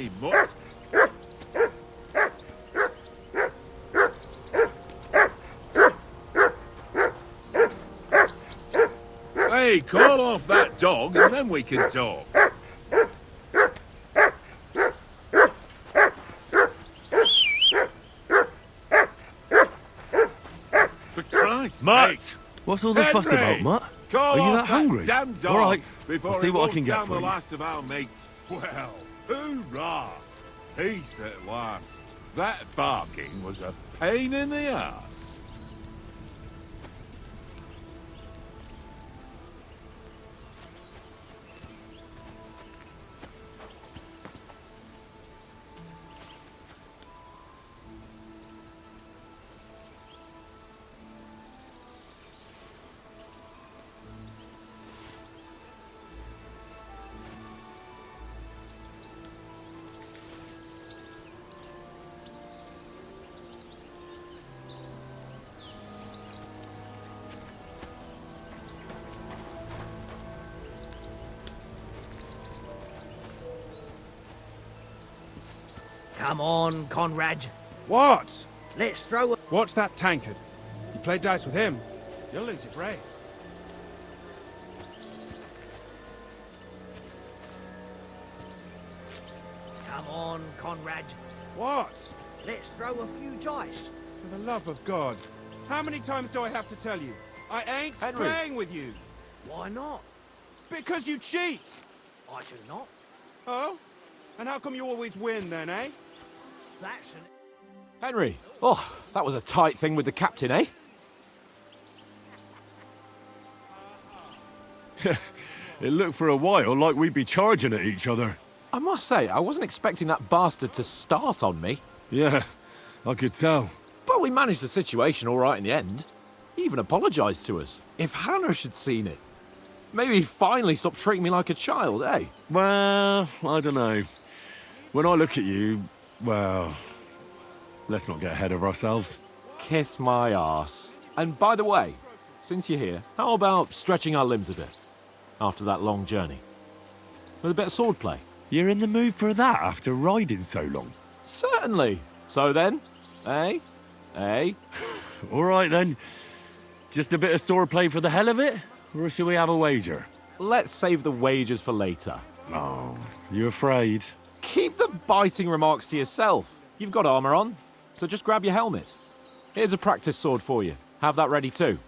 Hey, mutt. Hey, call off that dog and then we can talk. For Christ's Mutt! sake. What's all the fuss Henry! about, Mutt? Call Are you off that hungry? damn dog All right, before I'll see he what I wolfs can get down for the you. last of our mates. Well, hoorah! Peace at last. That barking was a pain in the ass. Come on, Conrad. What? Let's throw a... Watch that tankard. You play dice with him, you'll lose your brace. Come on, Conrad. What? Let's throw a few dice. For the love of God. How many times do I have to tell you? I ain't Henry. playing with you. Why not? Because you cheat. I do not. Oh? And how come you always win then, eh? That's an... Henry! Oh, that was a tight thing with the captain, eh? It looked for a while like we'd be charging at each other. I must say, I wasn't expecting that bastard to start on me. Yeah, I could tell. But we managed the situation all right in the end. He even apologised to us. If Hannah had seen it. Maybe he'd finally stop treating me like a child, eh? Well, I don't know. When I look at you, well, let's not get ahead of ourselves. Kiss my arse. And by the way, since you're here, how about stretching our limbs a bit? After that long journey. With a bit of swordplay. You're in the mood for that after riding so long? Certainly. So then, eh? Eh? All right then. Just a bit of swordplay for the hell of it? Or shall we have a wager? Let's save the wagers for later. Oh, you afraid? Keep the biting remarks to yourself. You've got armour on, so just grab your helmet. Here's a practice sword for you. Have that ready too.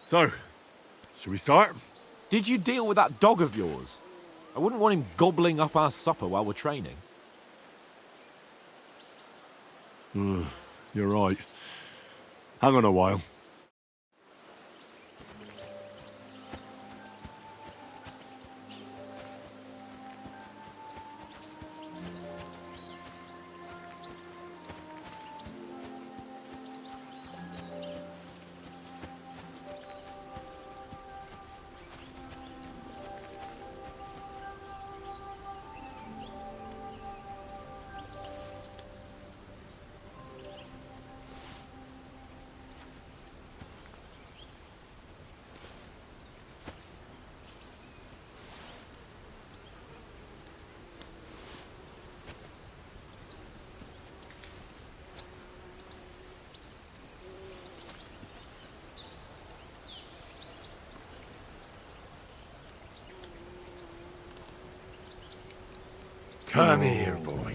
So, shall we start? Did you deal with that dog of yours? I wouldn't want him gobbling up our supper while we're training. You're right. Hang on a while. Come here, boy.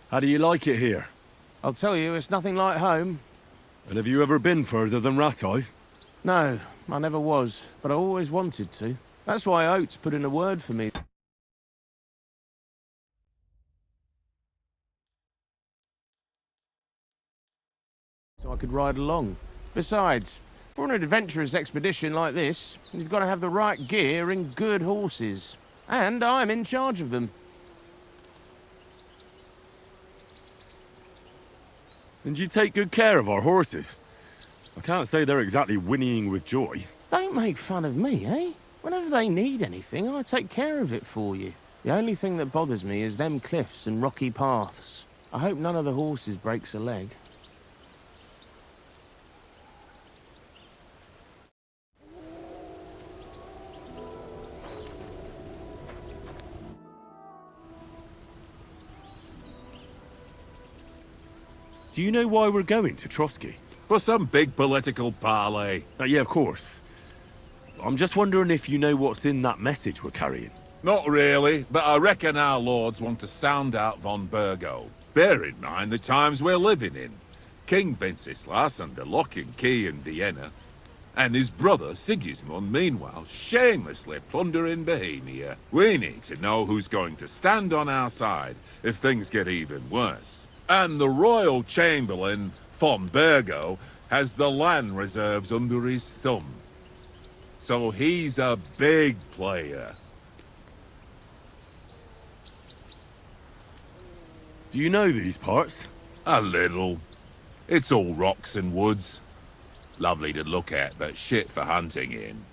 How do you like it here? I'll tell you, it's nothing like home. And have you ever been further than Rattay? No, I never was, but I always wanted to. That's why Oates put in a word for me. So I could ride along. Besides, for an adventurous expedition like this, you've got to have the right gear and good horses. And I'm in charge of them. And you take good care of our horses. I can't say they're exactly whinnying with joy. Don't make fun of me, eh? Whenever they need anything, I take care of it for you. The only thing that bothers me is them cliffs and rocky paths. I hope none of the horses breaks a leg. Do you know why we're going to Trotsky? For some big political parley. Yeah, of course. I'm just wondering if you know what's in that message we're carrying. Not really, but I reckon our lords want to sound out von Burgo. Bear in mind the times we're living in. King Wenceslas under lock and key in Vienna, and his brother Sigismund meanwhile shamelessly plundering Bohemia. We need to know who's going to stand on our side if things get even worse. And the Royal Chamberlain, von Burgo, has the land reserves under his thumb. So he's a big player. Do you know these parts? A little. It's all rocks and woods. Lovely to look at, but shit for hunting in.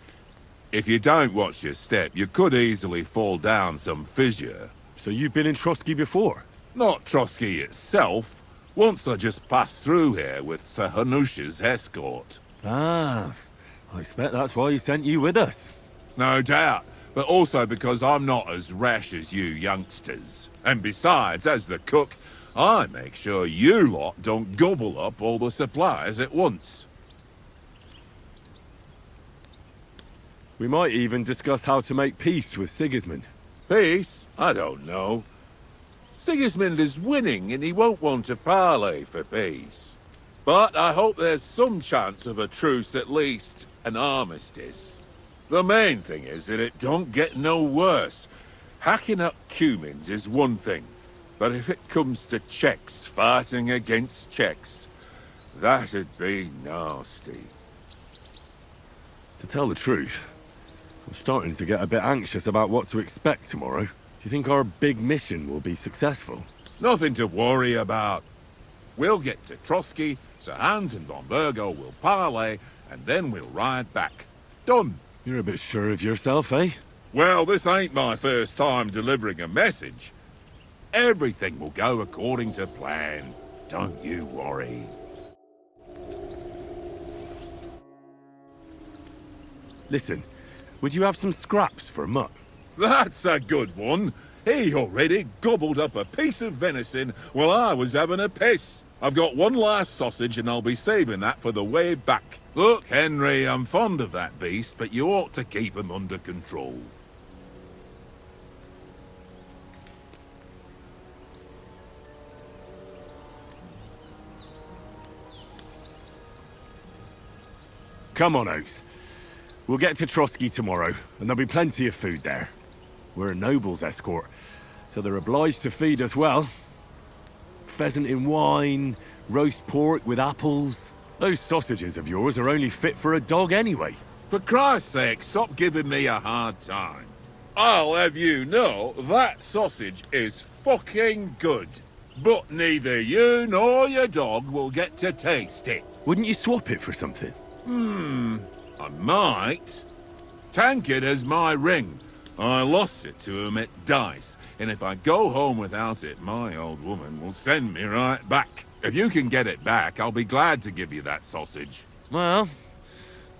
If you don't watch your step, you could easily fall down some fissure. So you've been in Trotsky before? Not Trotsky itself. Once I just passed through here with Sir Hanusha's escort. Ah, I expect that's why he sent you with us. No doubt, but also because I'm not as rash as you youngsters. And besides, as the cook, I make sure you lot don't gobble up all the supplies at once. We might even discuss how to make peace with Sigismund. Peace? I don't know. Sigismund is winning and he won't want to parley for peace. But I hope there's some chance of a truce at least, an armistice. The main thing is that it don't get no worse. Hacking up Cumans is one thing, but if it comes to Czechs fighting against Czechs, that'd be nasty. To tell the truth, I'm starting to get a bit anxious about what to expect tomorrow. Do you think our big mission will be successful? Nothing to worry about. We'll get to Trotsky, Sir Hans and von Burgo will parley, and then we'll ride back. Done. You're a bit sure of yourself, eh? Well, this ain't my first time delivering a message. Everything will go according to plan. Don't you worry. Listen, would you have some scraps for Mutt? That's a good one. He already gobbled up a piece of venison while I was having a piss. I've got one last sausage and I'll be saving that for the way back. Look, Henry, I'm fond of that beast, but you ought to keep him under control. Come on, Oaks. We'll get to Trotsky tomorrow, and there'll be plenty of food there. We're a noble's escort, so they're obliged to feed us well. Pheasant in wine, roast pork with apples. Those sausages of yours are only fit for a dog anyway. For Christ's sake, stop giving me a hard time. I'll have you know that sausage is fucking good. But neither you nor your dog will get to taste it. Wouldn't you swap it for something? I might. Tankard has my ring. I lost it to him at dice, and if I go home without it, my old woman will send me right back. If you can get it back, I'll be glad to give you that sausage. Well,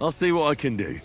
I'll see what I can do.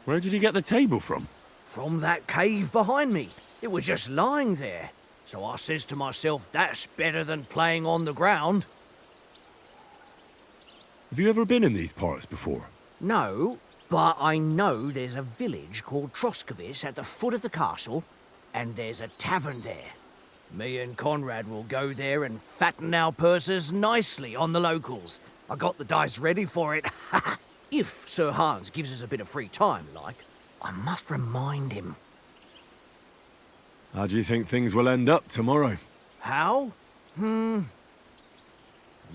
Where did you get the table from? From that cave behind me. It was just lying there. So I says to myself, that's better than playing on the ground. Have you ever been in these parts before? No, but I know there's a village called Troskovitz at the foot of the castle, and there's a tavern there. Me and Conrad will go there and fatten our purses nicely on the locals. I got the dice ready for it. If Sir Hans gives us a bit of free time, like, I must remind him. How do you think things will end up tomorrow? How? No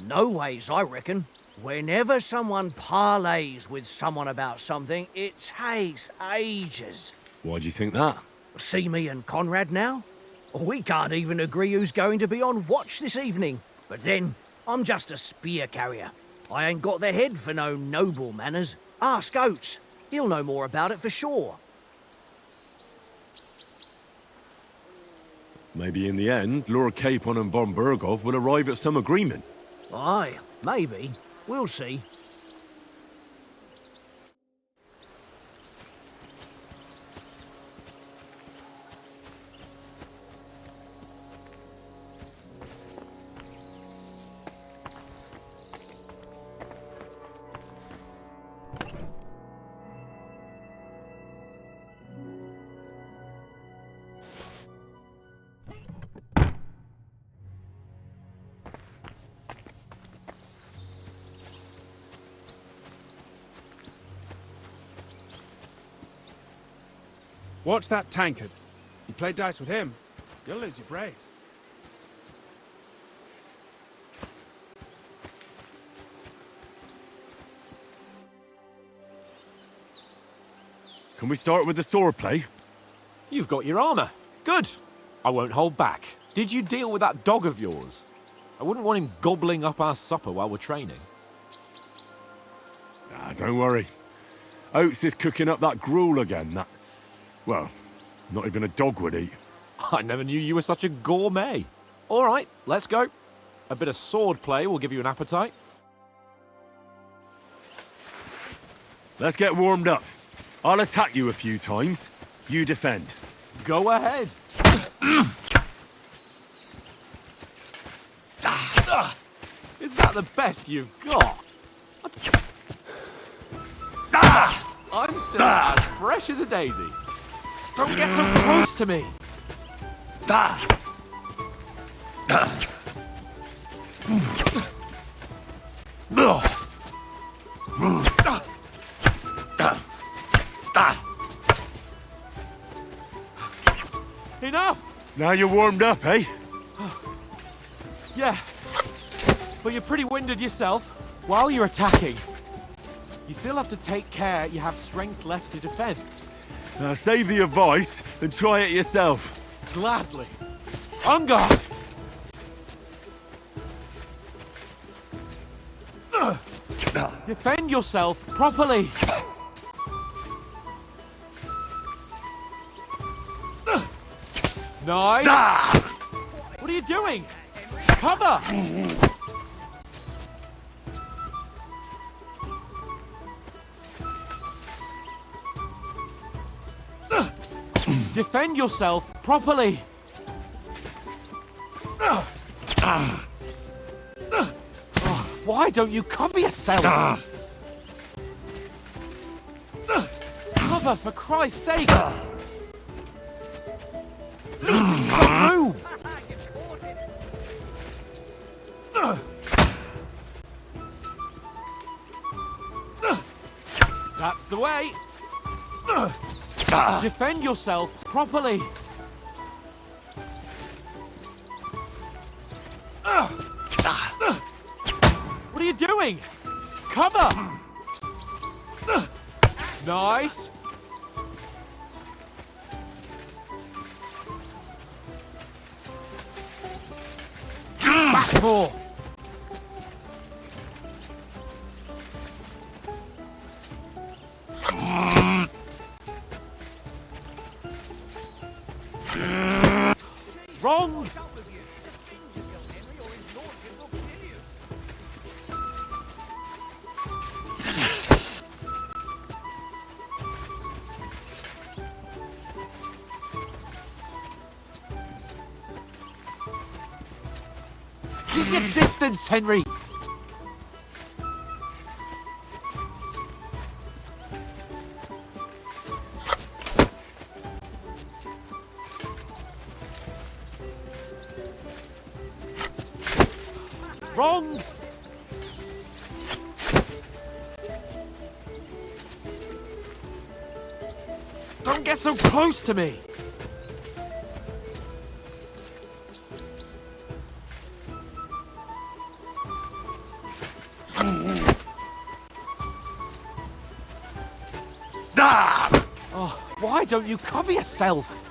ways, I reckon. Whenever someone parleys with someone about something, it takes ages. Why do you think that? See me and Conrad now? We can't even agree who's going to be on watch this evening. But then, I'm just a spear carrier. I ain't got the head for no noble manners. Ask Oates. He'll know more about it for sure. Maybe in the end, Lord Capon and Von Bergov will arrive at some agreement. Aye, maybe. We'll see. Watch that tankard. You play dice with him, you'll lose your brace. Can we start with the sword play? You've got your armor. Good. I won't hold back. Did you deal with that dog of yours? I wouldn't want him gobbling up our supper while we're training. Ah, don't worry. Oates is cooking up that gruel again, that... Well, not even a dog would eat. I never knew you were such a gourmet. All right, let's go. A bit of sword play will give you an appetite. Let's get warmed up. I'll attack you a few times. You defend. Go ahead. Is that the best you've got? I'm still as fresh as a daisy. Don't get so close to me. Enough! Now you're warmed up, eh? Yeah. But you're pretty winded yourself. While you're attacking, you still have to take care you have strength left to defend. Now save the advice and try it yourself. Gladly. On guard! Defend yourself properly. Nice. What are you doing? Cover! Defend yourself properly. Why don't you cover yourself? Cover, for Christ's sake! Room! That's the way. Defend yourself properly. What are you doing? Cover! Nice. Back more. Wrong! Keep your distance, Henry! Wrong! Don't get so close to me! Oh, why don't you cover yourself?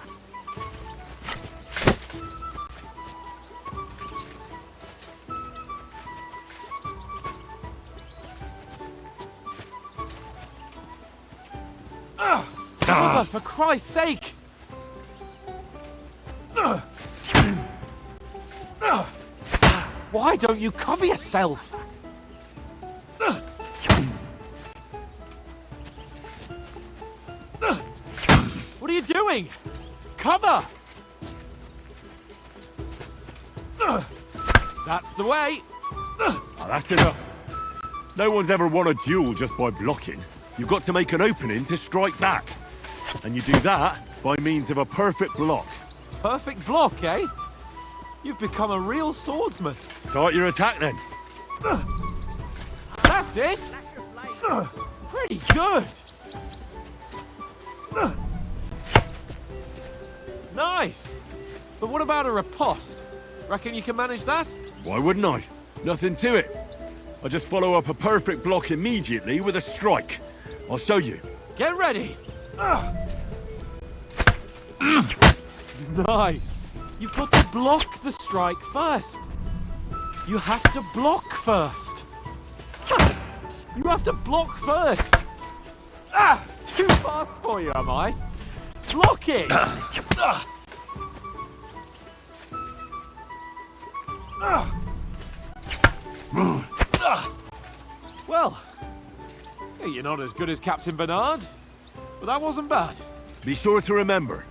Cover, for Christ's sake! Why don't you cover yourself? What are you doing? Cover! That's the way. Oh, that's enough. No one's ever won a duel just by blocking. You've got to make an opening to strike back. And you do that by means of a perfect block. Perfect block, eh? You've become a real swordsman. Start your attack then. That's it! Pretty good! Nice! But what about a riposte? Reckon you can manage that? Why wouldn't I? Nothing to it. I just follow up a perfect block immediately with a strike. I'll show you. Get ready! Nice! You've got to block the strike first. You have to block first. You have to block first. Too fast for you, am I? Block it! Well, you're not as good as Captain Bernard, but that wasn't bad. Be sure to remember,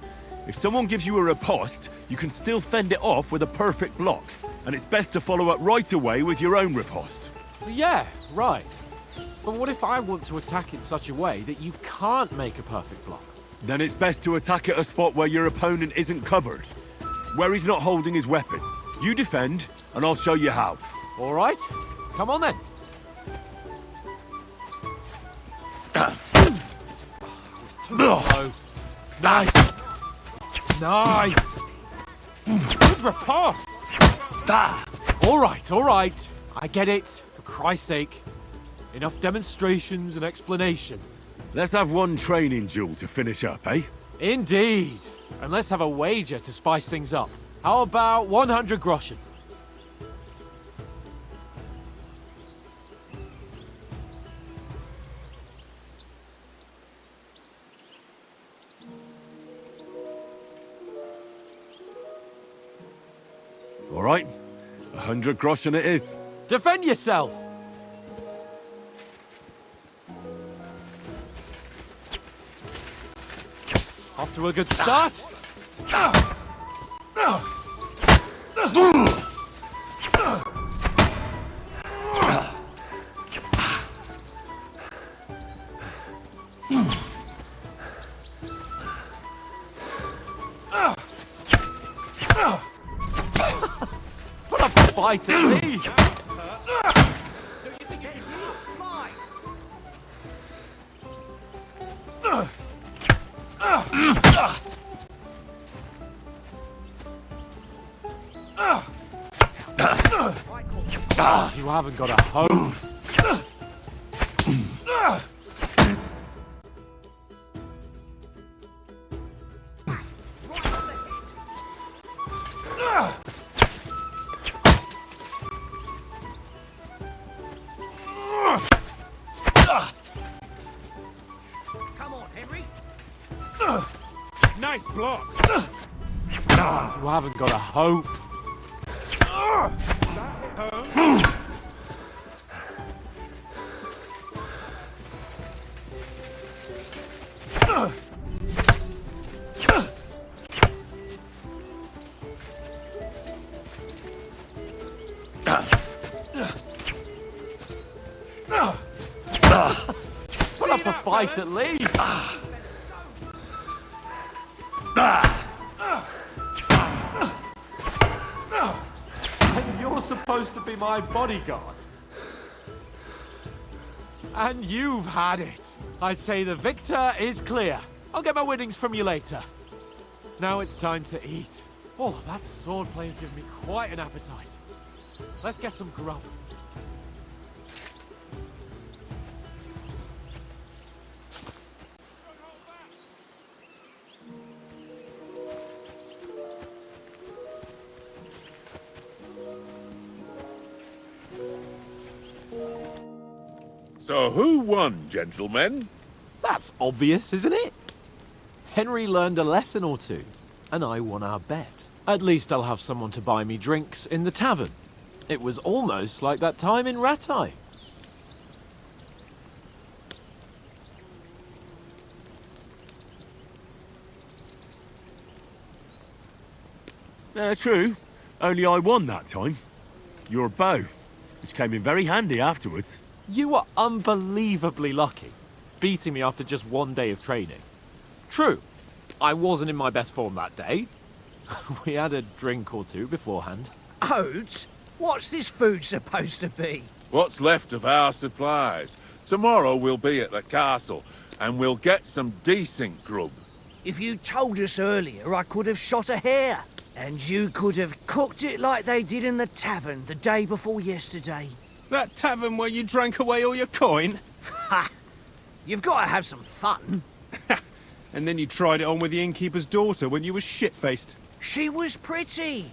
if someone gives you a riposte, you can still fend it off with a perfect block. and it's best to follow up right away with your own riposte. Yeah, right. But what if I want to attack in such a way that you can't make a perfect block? Then it's best to attack at a spot where your opponent isn't covered, where he's not holding his weapon. You defend, and I'll show you how. All right, come on then. Too slow. Nice. Nice. Good riposte. All right. I get it. For Christ's sake. Enough demonstrations and explanations. Let's have one training duel to finish up, eh? Indeed. And let's have a wager to spice things up. How about 100 groschen? All right, 100 groschen it is. Defend yourself! Off to a good start. Put up a fight at least. You haven't got a hope. Come on, Henry. Nice block. You haven't got a hope. Put up a fight at least. And you're supposed to be my bodyguard. And you've had it. I say the victor is clear. I'll get my winnings from you later. Now it's time to eat. Oh, that swordplay has given me quite an appetite. Let's get some grub. So who won, gentlemen? That's obvious, isn't it? Henry learned a lesson or two, and I won our bet. At least I'll have someone to buy me drinks in the tavern. It was almost like that time in Rattay. True. Only I won that time. Your bow, which came in very handy afterwards. You were unbelievably lucky, beating me after just one day of training. True, I wasn't in my best form that day. We had a drink or two beforehand. Oates? What's this food supposed to be? What's left of our supplies? Tomorrow we'll be at the castle, and we'll get some decent grub. If you told us earlier, I could have shot a hare. And you could have cooked it like they did in the tavern the day before yesterday. That tavern where you drank away all your coin? Ha! You've got to have some fun. And then you tried it on with the innkeeper's daughter when you were shit-faced. She was pretty.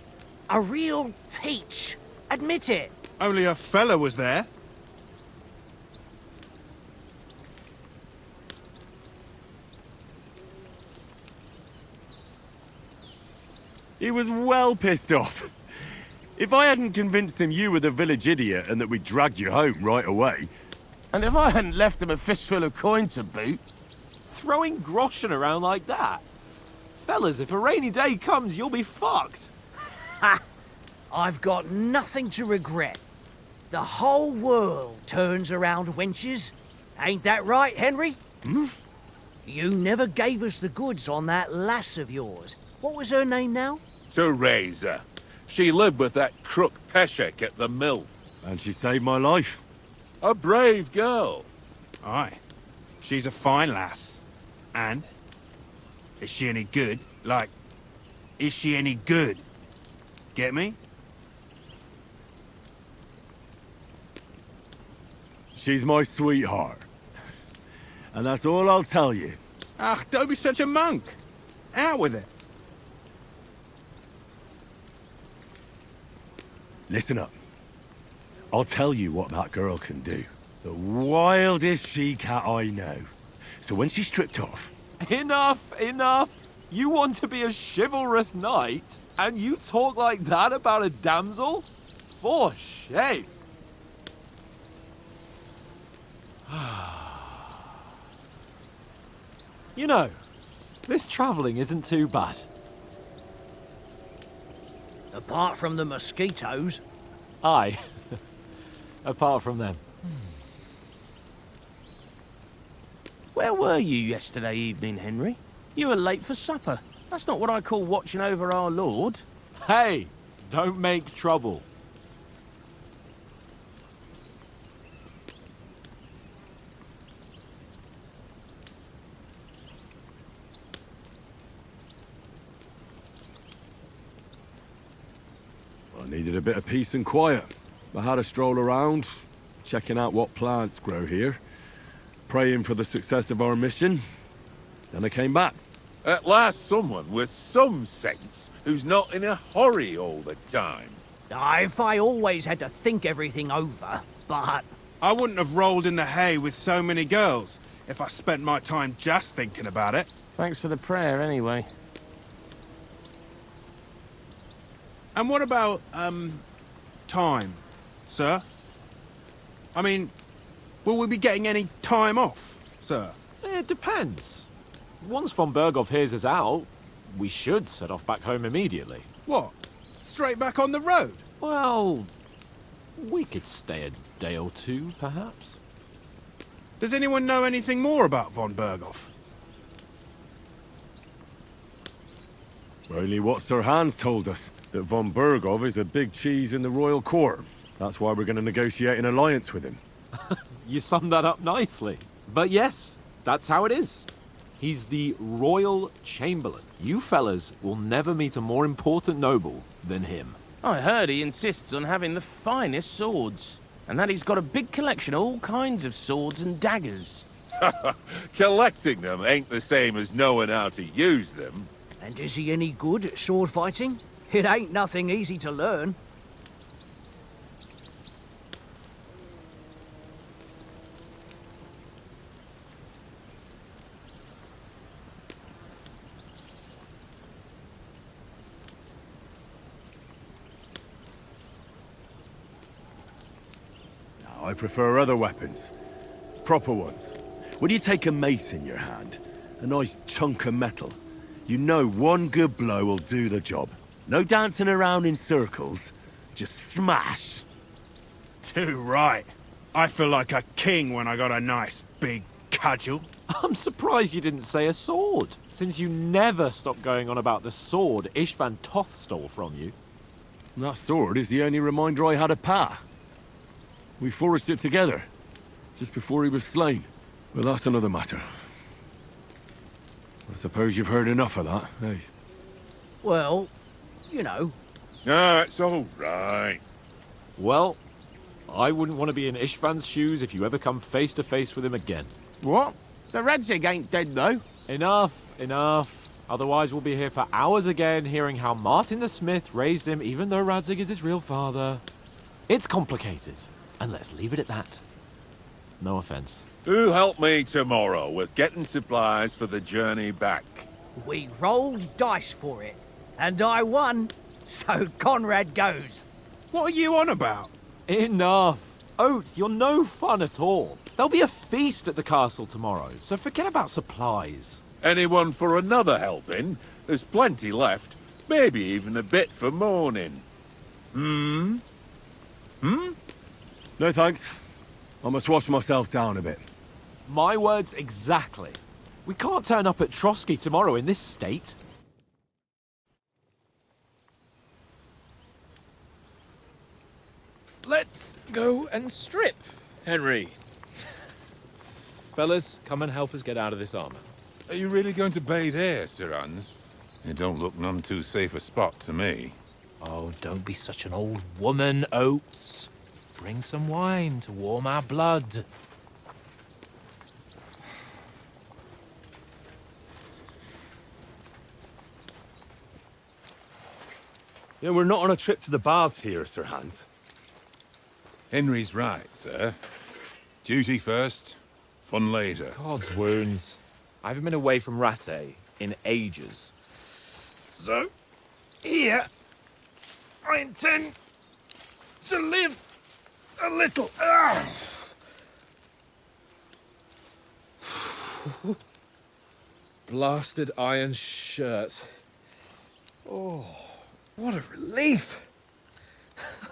A real peach. Admit it. Only a fella was there. He was well pissed off. If I hadn't convinced him you were the village idiot and that we dragged you home right away... And if I hadn't left him a fistful of coin to boot... Throwing groschen around like that? Fellas, if a rainy day comes, you'll be fucked. Ha! I've got nothing to regret. The whole world turns around wenches. Ain't that right, Henry? You never gave us the goods on that lass of yours. What was her name now? Teresa. She lived with that crook Peshek at the mill. And she saved my life. A brave girl. Aye. She's a fine lass. And? Is she any good? Like, is she any good? Get me? She's my sweetheart. And that's all I'll tell you. Ah, don't be such a monk. Out with it. Listen up. I'll tell you what that girl can do. The wildest she-cat I know. So when she's stripped off... Enough, enough! You want to be a chivalrous knight, and you talk like that about a damsel? For shame! You know, this travelling isn't too bad. Apart from the mosquitoes. Aye. Apart from them. Where were you yesterday evening, Henry? You were late for supper. That's not what I call watching over our Lord. Hey, don't make trouble. I needed a bit of peace and quiet. I had a stroll around, checking out what plants grow here, praying for the success of our mission. Then I came back. At last someone with some sense who's not in a hurry all the time. If I always had to think everything over, but... I wouldn't have rolled in the hay with so many girls if I spent my time just thinking about it. Thanks for the prayer, anyway. And what about, time, sir? I mean, will we be getting any time off, sir? It depends. Once von Berghoff hears us out, we should set off back home immediately. What? Straight back on the road? Well, we could stay a day or two, perhaps. Does anyone know anything more about von Berghoff? Only what Sir Hans told us, that von Berghoff is a big cheese in the royal court. That's why we're going to negotiate an alliance with him. You summed that up nicely. But yes, that's how it is. He's the Royal Chamberlain. You fellas will never meet a more important noble than him. I heard he insists on having the finest swords, and that he's got a big collection of all kinds of swords and daggers. Collecting them ain't the same as knowing how to use them. And is he any good at sword fighting? It ain't nothing easy to learn. I prefer other weapons. Proper ones. When you take a mace in your hand, a nice chunk of metal, you know one good blow will do the job. No dancing around in circles. Just smash. Too right. I feel like a king when I got a nice big cudgel. I'm surprised you didn't say a sword, since you never stop going on about the sword Ishvan Toth stole from you. That sword is the only reminder I had of Pa. We forged it together, just before he was slain. But that's another matter. I suppose you've heard enough of that, eh? Well, you know. Ah, it's all right. Well, I wouldn't want to be in Ishvan's shoes if you ever come face to face with him again. What? So Radzig ain't dead, though? Enough, enough. Otherwise we'll be here for hours again hearing how Martin the Smith raised him even though Radzig is his real father. It's complicated, and let's leave it at that. No offense. Do help me tomorrow with getting supplies for the journey back. We rolled dice for it, and I won, so Conrad goes. What are you on about? Enough. Oath, you're no fun at all. There'll be a feast at the castle tomorrow, so forget about supplies. Anyone for another helping? There's plenty left. Maybe even a bit for morning. No thanks. I must wash myself down a bit. My words exactly. We can't turn up at Trotsky tomorrow in this state. Let's go and strip, Henry. Fellas, come and help us get out of this armor. Are you really going to bathe here, Sir Hans? It don't look none too safe a spot to me. Oh, don't be such an old woman, Oates. Bring some wine to warm our blood. Yeah, we're not on a trip to the baths here, Sir Hans. Henry's right, sir. Duty first, fun later. God's wounds. I haven't been away from Rattay in ages. So, here, I intend to live a little. Blasted iron shirt. Oh, what a relief.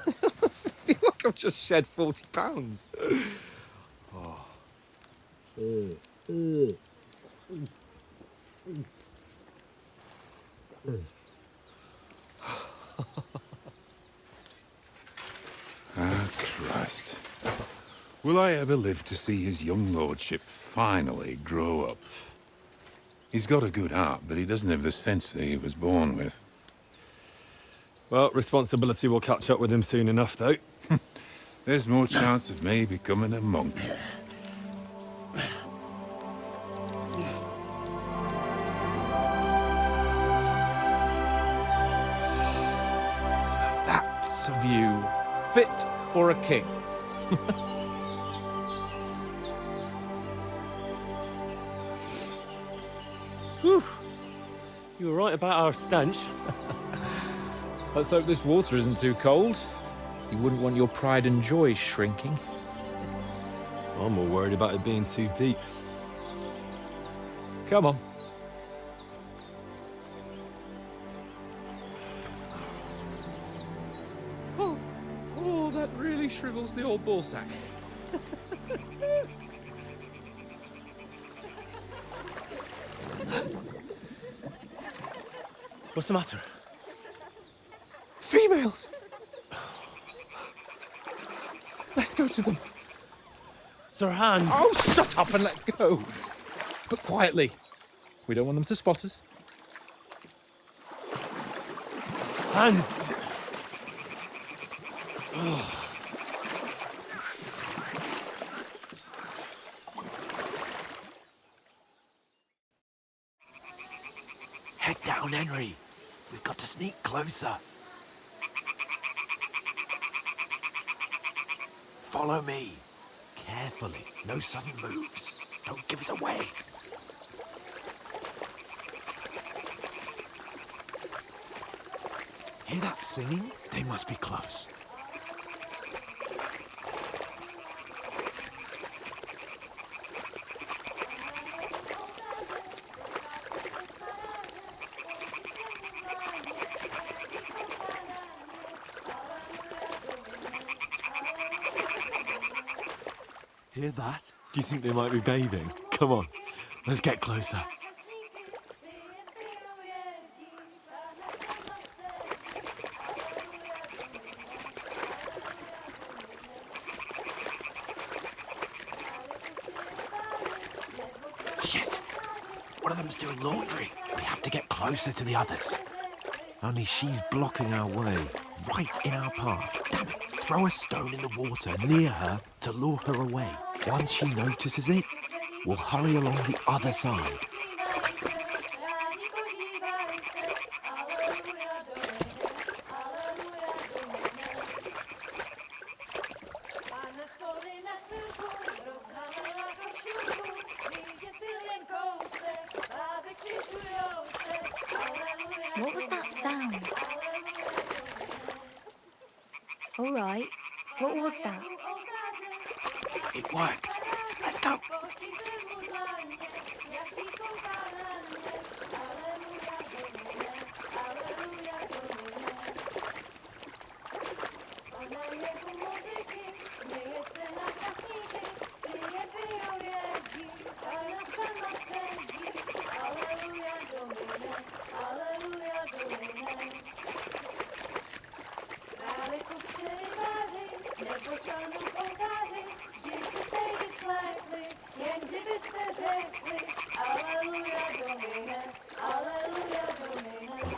I feel like I've just shed 40 pounds. Ah, Christ. Will I ever live to see his young lordship finally grow up? He's got a good heart, but he doesn't have the sense that he was born with. Well, responsibility will catch up with him soon enough, though. There's more chance of me becoming a monk. That's a view fit for a king. Whew. You were right about our stench. Let's hope this water isn't too cold. You wouldn't want your pride and joy shrinking. I'm more worried about it being too deep. Come on. Oh, that really shrivels the old ball sack. What's the matter? Females! Let's go to them. Sir Hans! Oh, shut up and let's go. But quietly. We don't want them to spot us. Hans! Head down, Henry. We've got to sneak closer. Follow me. Carefully. No sudden moves. Don't give us away. Hear that singing? They must be close. Hear that? Do you think they might be bathing? Come on, let's get closer. Shit! One of them's doing laundry. We have to get closer to the others. Only she's blocking our way, right in our path. Damn it! Throw a stone in the water near her to lure her away. Once she notices it, we'll hurry along the other side. What was that sound? All right. What was that? It worked. Let's go.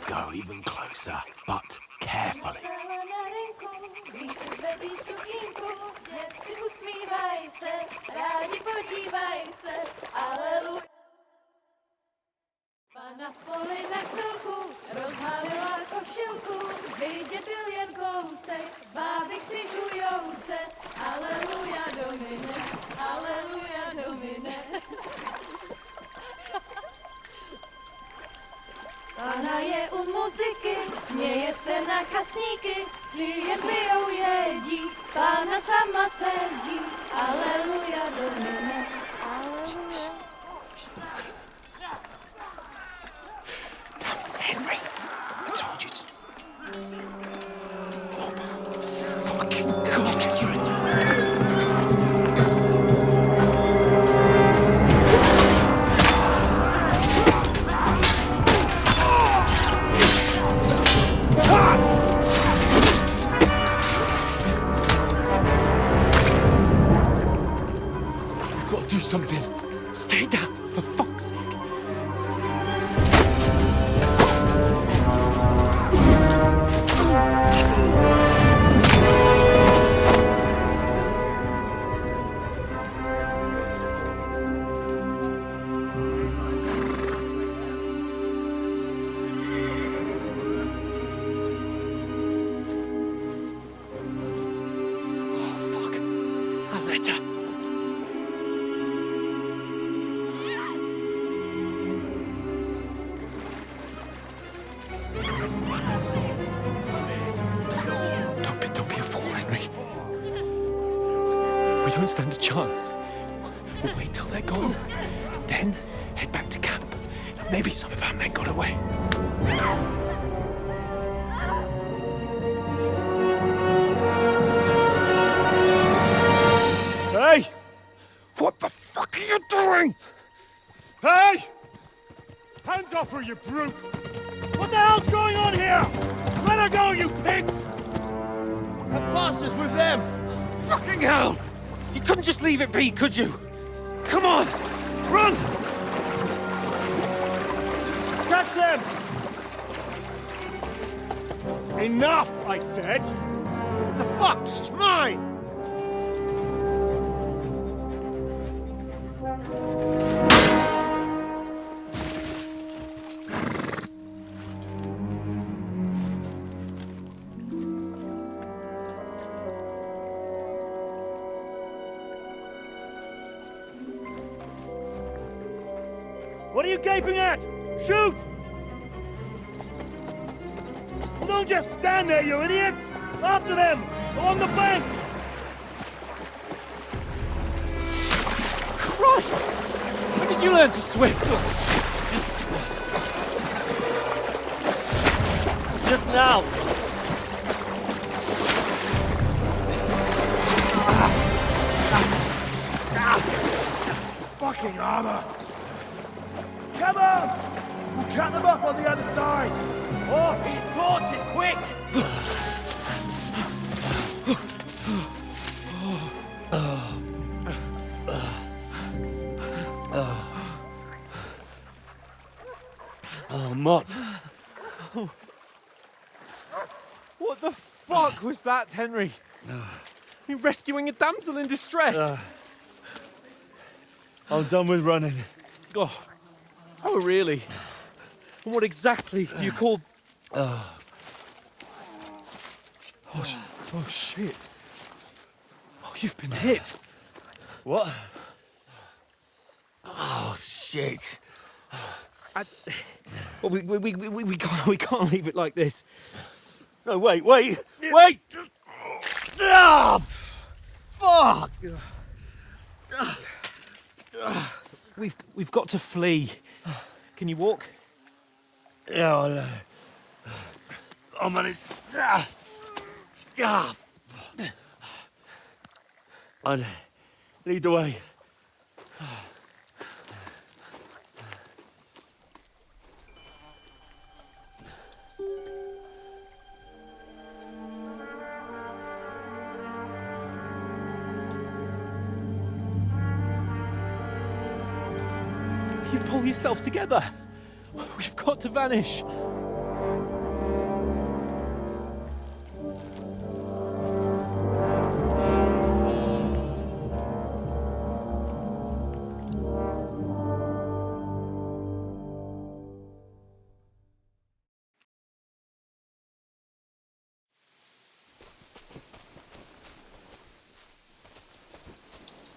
Go even closer, but carefully. Na poli na chvilku rozhalila košilku, vidět byl jen kousek, báby křižujou se, aleluja Domine, aleluja Domine. Pána je u muziky, směje se na kasníky, ty jen pijou jedí, Pána sama sedí, aleluja Domine, aleluja. Henry, I told you to... Oh, fucking God, you're a... You've got to do something. Stay down, for fuck's sake. We don't stand a chance. We'll wait till they're gone, and then head back to camp. And maybe some of our men got away. Hey! What the fuck are you doing? Hey! Hands off her, you brute! What the hell's going on here? Let her go, you pigs! That bastard's with them! Fucking hell! You couldn't just leave it be, could you? Come on! Run! Catch them! Enough, I said! What the fuck? She's mine! What are you gaping at? Shoot! Well, don't just stand there, you idiots! After them! Along the bank! Christ! When did you learn to swim? Just now! Fucking armor! Come on! We'll cut them up on the other side! Oh, these torches, quick! Oh, Mott. What the fuck was that, Henry? You rescuing a damsel in distress? I'm done with running. Oh, really? And what exactly do you call... Oh, shit. Oh, you've been hit. What? Oh, shit. Well, we can't leave it like this. No, wait! Ah! Fuck! We've got to flee. Can you walk? Yeah, I'll manage. Ah! I lead the way. You pull yourself together. We've got to vanish.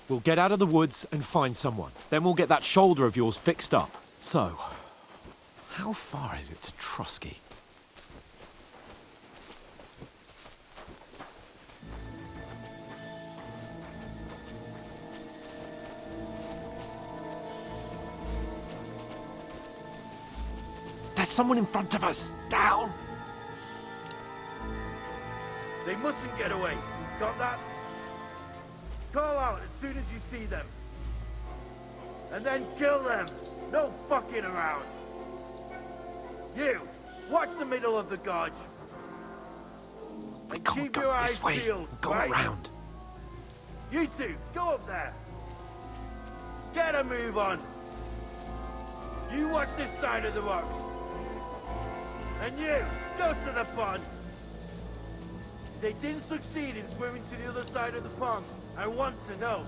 We'll get out of the woods and find someone. Then we'll get that shoulder of yours fixed up. So, how far is it to Trotsky? There's someone in front of us! Down! They mustn't get away. Got that? Call out as soon as you see them. And then kill them. No fucking around. You, watch the middle of the gorge. We And can't keep go your eyes this way. peeled, Go right? around. You two, go up there. Get a move on. You watch this side of the rocks. And you, go to the pond. They didn't succeed in swimming to the other side of the pond. I want to know.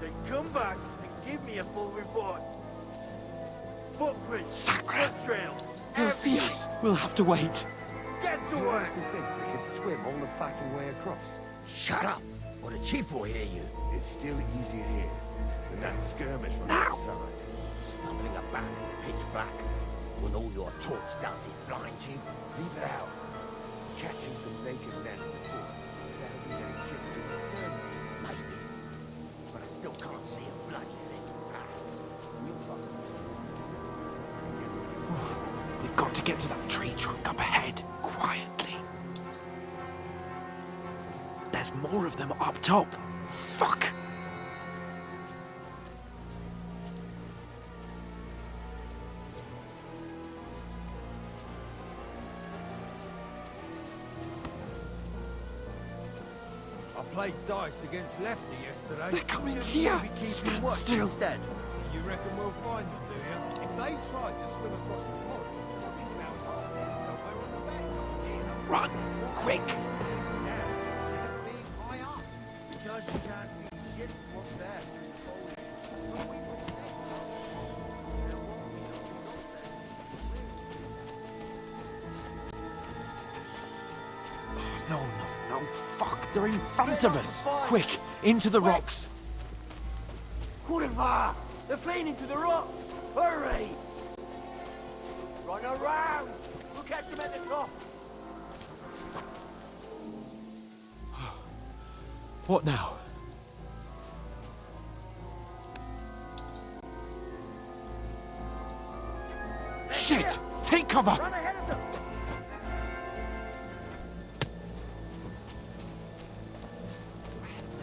Then come back and give me a full report. Footprints, Sacre. foot trails, He'll see everything. us. We'll have to wait. Get to work. Swim all the fucking way across. Shut up, or the chief will hear you. It's still easier here than that skirmish on Now. the outside. Stumbling about in the pitch black. When all your torch does is blind you. Leave it out. Catching some naked men before. That'll be any kiss to the third. Maybe. But I still can't see a bloody thing. We've got to get to that tree trunk up ahead, quietly. There's more of them up top. Fuck! I played dice against Lefty yesterday. They're coming Shouldn't here. we be keeping Stand watch still. instead? You reckon we'll find them, do you? If they tried to swim across the pond, I'd be about somewhere on the bank. Run! Quick! High up. Because you can't see shit what's there. No, no, no. Fuck, they're in front of us. Quick, into the rocks. Kurva! They're fleeing into the rocks! Hurry! Run around! We'll catch them at the top! What now? Shit! Take cover! Run ahead of them!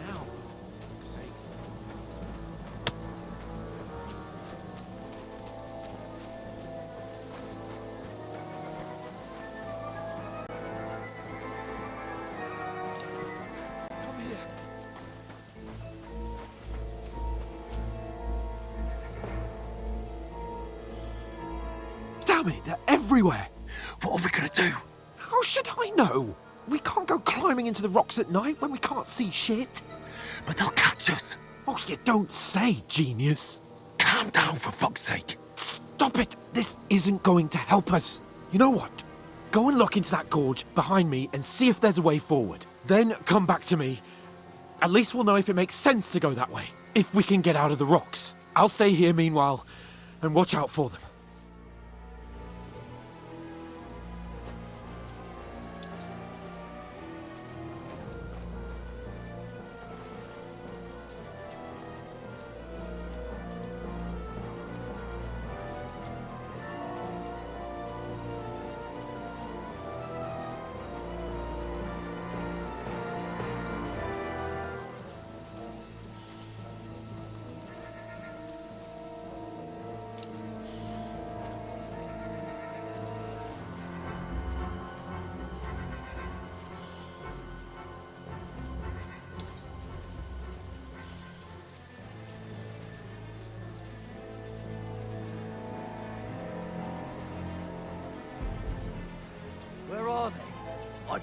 Now. Come here. Damn it, they're everywhere! What are we gonna do? How should I know? We can't go climbing into the rocks at night when we can't see shit. But they'll catch us. Oh, you don't say, genius. Calm down, for fuck's sake. Stop it! This isn't going to help us. You know what? Go and look into that gorge behind me and see if there's a way forward. Then come back to me. At least we'll know if it makes sense to go that way. If we can get out of the rocks. I'll stay here meanwhile and watch out for them.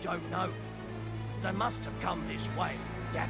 don't know. They must have come this way, Jack.